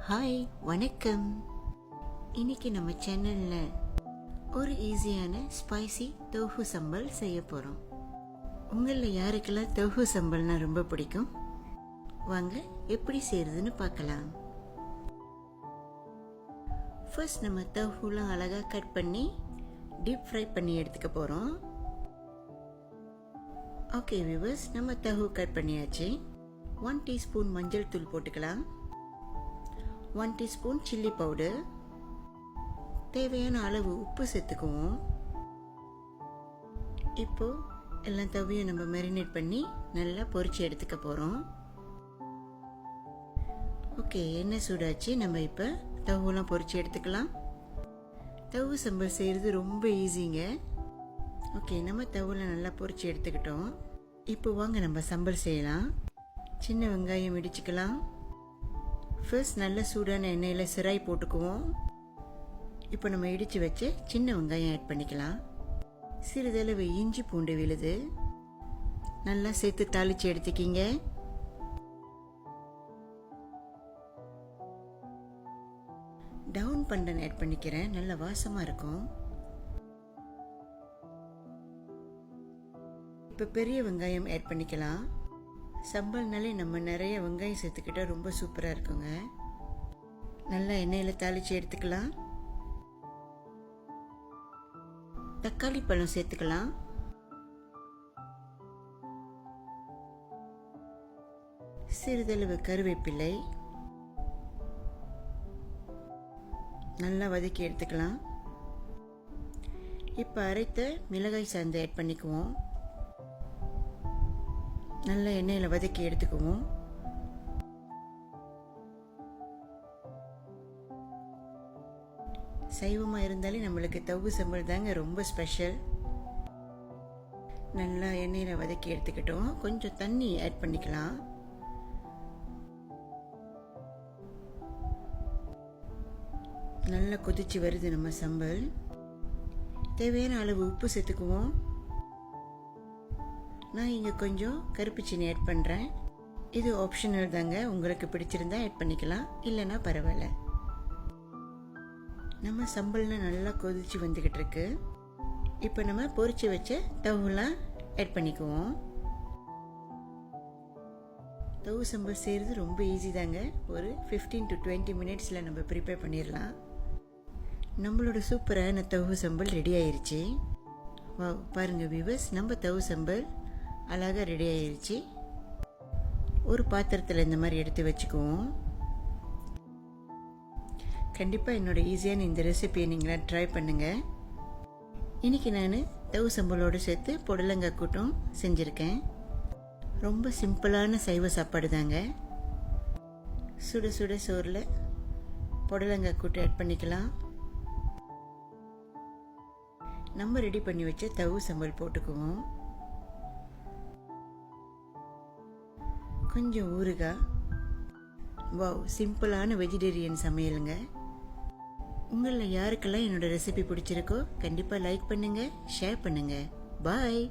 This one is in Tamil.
ஹாய், வணக்கம். இன்னைக்கு நம்ம சேனலில் ஒரு ஈஸியான ஸ்பைசி தோஃபு சம்பல் செய்ய போகிறோம். உங்களில் யாருக்கெல்லாம் தோஃபு சம்பல்னா ரொம்ப பிடிக்கும்? வாங்க எப்படி செய்கிறதுன்னு பார்க்கலாம். ஃபர்ஸ்ட் நம்ம தோஃபுலாம் அழகாக கட் பண்ணி டீப் ஃப்ரை பண்ணி எடுத்துக்க போகிறோம். ஓகே வியூவர்ஸ், நம்ம தோஃபு கட் பண்ணியாச்சு. 1 டீஸ்பூன் மஞ்சள் தூள் போட்டுக்கலாம். 1 டீஸ்பூன் சில்லி பவுடர், தேவையான அளவு உப்பு சேர்த்துக்குவோம். இப்போ எல்லாம் தவியும் நம்ம மேரினேட் பண்ணி நல்லா பொரிச்சு எடுத்துக்க போகிறோம். ஓகே, எண்ணெய் சூடாச்சு. நம்ம இப்போ தவுலாம் பொரிச்சு எடுத்துக்கலாம். தவு சம்பல் செய்கிறது ரொம்ப ஈஸிங்க. ஓகே, நம்ம தவுல நல்லா பொரிச்சு எடுத்துக்கிட்டோம். இப்போ வாங்க நம்ம சம்பல் செய்யலாம். சின்ன வெங்காயம் இடிச்சுக்கலாம். ஃபர்ஸ்ட் நல்ல சூடான எண்ணெயில் சிராய் போட்டுக்குவோம். இப்போ நம்ம இடித்து வச்சு சின்ன வெங்காயம் ஆட் பண்ணிக்கலாம். சிறிதளவு இஞ்சி பூண்டு விழுது நல்லா சேர்த்து தாளித்து எடுத்துக்கிங்க. டவுன் பண்டன் ஆட் பண்ணிக்கிறேன், நல்ல வாசமாக இருக்கும். இப்போ பெரிய வெங்காயம் ஆட் பண்ணிக்கலாம். சம்பல்னாலே நம்ம நிறைய வெங்காயம் சேர்த்துக்கிட்டா ரொம்ப சூப்பராக இருக்குங்க. நல்லா எண்ணெயில் தாளித்து எடுத்துக்கலாம். தக்காளி பழம் சேர்த்துக்கலாம். சிறிதளவு கருவேப்பிலை நல்லா வதக்கி எடுத்துக்கலாம். இப்போ அரைத்த மிளகாய் சாந்து ஆட் பண்ணிக்குவோம். நல்ல எண்ணெயில் வதக்கி எடுத்துக்குவோம். சைவமாக இருந்தாலே நம்மளுக்கு தவு சம்பல் தாங்க ரொம்ப ஸ்பெஷல். நல்லா எண்ணெயில் வதக்கி எடுத்துக்கிட்டோம். கொஞ்சம் தண்ணி ஆட் பண்ணிக்கலாம். நல்லா கொதிச்சு வருது நம்ம சம்பல். தேவையான அளவு உப்பு சேர்த்துக்குவோம். நான் இங்கே கொஞ்சம் கருப்பு சீனி ஆட் பண்ணுறேன். இது ஆப்ஷனல் தாங்க, உங்களுக்கு பிடிச்சிருந்தா ஆட் பண்ணிக்கலாம், இல்லைன்னா பரவாயில்ல. நம்ம சம்பல்னா நல்லா கொதிச்சு வந்துக்கிட்டு இருக்கு. இப்போ நம்ம பொரிச்சு வச்ச தவுலாம் ஆட் பண்ணிக்குவோம். தவு சம்பல் செய்கிறது ரொம்ப ஈஸி தாங்க. ஒரு 15 to 20 மினிட்ஸில் நம்ம ப்ரிப்பேர் பண்ணிடலாம். நம்மளோட சூப்பரான தவு சம்பல் ரெடி ஆயிடுச்சு. வா பாருங்கள் வியூவர்ஸ், நம்ம தவு சம்பல் அழகாக ரெடி ஆயிடுச்சு. ஒரு பாத்திரத்தில் இந்த மாதிரி எடுத்து வச்சுக்குவோம். கண்டிப்பாக என்னோட ஈஸியான இந்த ரெசிபியை நீங்களாம் ட்ரை பண்ணுங்கள். இன்றைக்கி நான் தவு சம்பளோடு சேர்த்து புடலங்காய் கூட்டம் செஞ்சுருக்கேன். ரொம்ப சிம்பிளான சைவ சாப்பாடு தாங்க. சுட சுட சோறில் புடலங்காய் கூட்டம் ஆட் பண்ணிக்கலாம். நம்ம ரெடி பண்ணி வச்ச தவு சம்பல் போட்டுக்குவோம். கொஞ்சம் ஊறுகாய். வாவ், சிம்பிளான வெஜிடேரியன் சமையலுங்க. உங்களில் யாருக்கெல்லாம் என்னோட ரெசிபி பிடிச்சிருக்கோ கண்டிப்பாக லைக் பண்ணுங்கள், ஷேர் பண்ணுங்கள். பாய்.